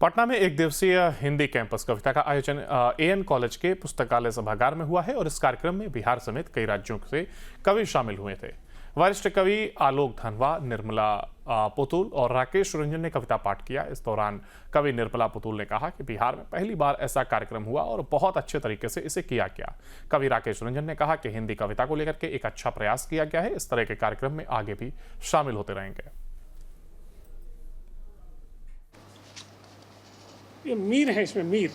पटना में एक दिवसीय हिंदी कैंपस कविता का आयोजन एएन कॉलेज के पुस्तकालय सभागार में हुआ है और इस कार्यक्रम में बिहार समेत कई राज्यों से कवि शामिल हुए थे। वरिष्ठ कवि आलोक धनवा, निर्मला पुतुल और राकेश रंजन ने कविता पाठ किया। इस दौरान कवि निर्मला पुतुल ने कहा कि बिहार में पहली बार ऐसा कार्यक्रम हुआ और बहुत अच्छे तरीके से इसे किया गया। कवि राकेश रंजन ने कहा कि हिंदी कविता को लेकर के एक अच्छा प्रयास किया गया है। इस तरह के कार्यक्रम में आगे भी शामिल होते रहेंगे। ये मीर है, इसमें मीर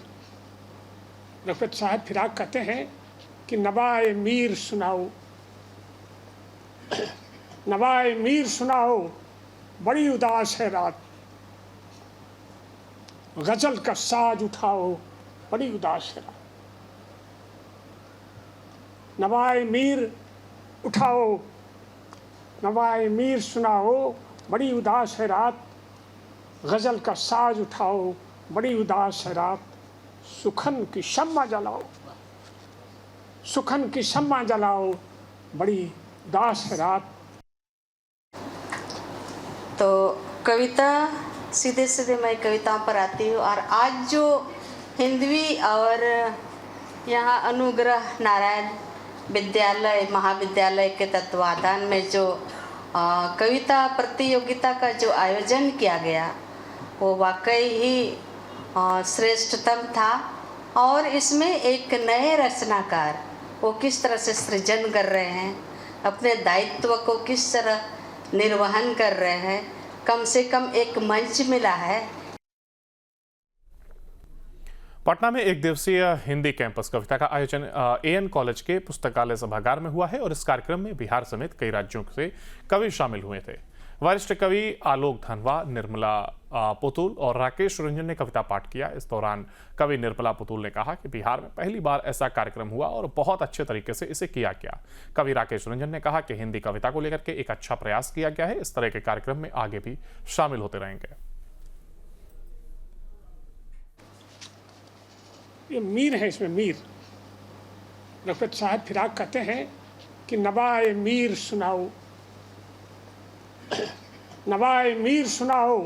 रफ़त साहब फिराक कहते हैं कि नवाए मीर सुनाओ, नवाए मीर सुनाओ, बड़ी उदास है रात, गजल का साज उठाओ, बड़ी उदास है रात। नवाए मीर उठाओ, नवाए मीर सुनाओ, बड़ी उदास है रात, गजल का साज उठाओ, बड़ी उदास है रात। सुखन की शम्मा जलाओ, सुखन की शम्मा जलाओ, बड़ी उदास है रात। तो कविता सीधे सीधे मैं कविताओं पर आती हूँ और आज जो हिंदवी और यहाँ अनुग्रह नारायण विद्यालय महाविद्यालय के तत्वाधान में जो कविता प्रतियोगिता का जो आयोजन किया गया वो वाकई ही श्रेष्ठतम था। और इसमें एक नए रचनाकार वो किस तरह से सृजन कर रहे हैं, अपने दायित्व को किस तरह निर्वहन कर रहे हैं, कम से कम एक मंच मिला है। पटना में एक दिवसीय हिंदी कैंपस कविता का आयोजन एएन कॉलेज के पुस्तकालय सभागार में हुआ है और इस कार्यक्रम में बिहार समेत कई राज्यों से कवि शामिल हुए थे। वरिष्ठ कवि आलोक धनवा, निर्मला पुतुल और राकेश रंजन ने कविता पाठ किया। इस दौरान कवि निर्मला पुतुल ने कहा कि बिहार में पहली बार ऐसा कार्यक्रम हुआ और बहुत अच्छे तरीके से इसे किया गया। कवि राकेश रंजन ने कहा कि हिंदी कविता को लेकर के एक अच्छा प्रयास किया गया है। इस तरह के कार्यक्रम में आगे भी शामिल होते रहेंगे। ये मीर है, इसमें मीर रफ़त साहब फिराक कहते हैं कि नवाए मीर सुनाओ, नवाए मीर सुनाओ,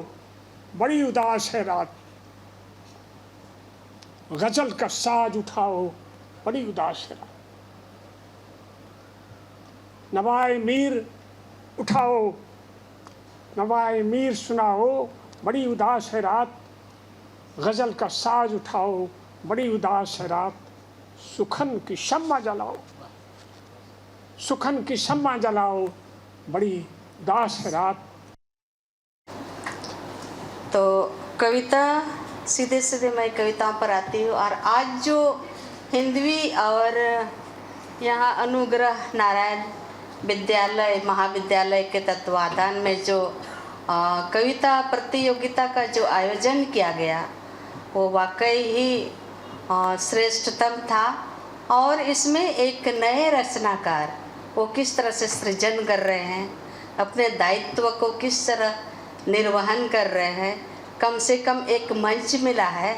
बड़ी उदास है रात, गजल का साज उठाओ, बड़ी उदास है रात। नवाए मीर उठाओ, नवाए मीर सुनाओ, बड़ी उदास है रात, गजल का साज उठाओ, बड़ी उदास है रात। सुखन की शम्मा जलाओ, सुखन की शम्मा जलाओ, बड़ी उदास है रात। तो कविता सीधे सीधे मैं कविताओं पर आती हूँ और आज जो हिंदवी और यहाँ अनुग्रह नारायण विद्यालय महाविद्यालय के तत्वाधान में जो कविता प्रतियोगिता का जो आयोजन किया गया वो वाकई ही श्रेष्ठतम था। और इसमें एक नए रचनाकार वो किस तरह से सृजन कर रहे हैं, अपने दायित्व को किस तरह निर्वहन कर रहे हैं, कम से कम एक मंच मिला है।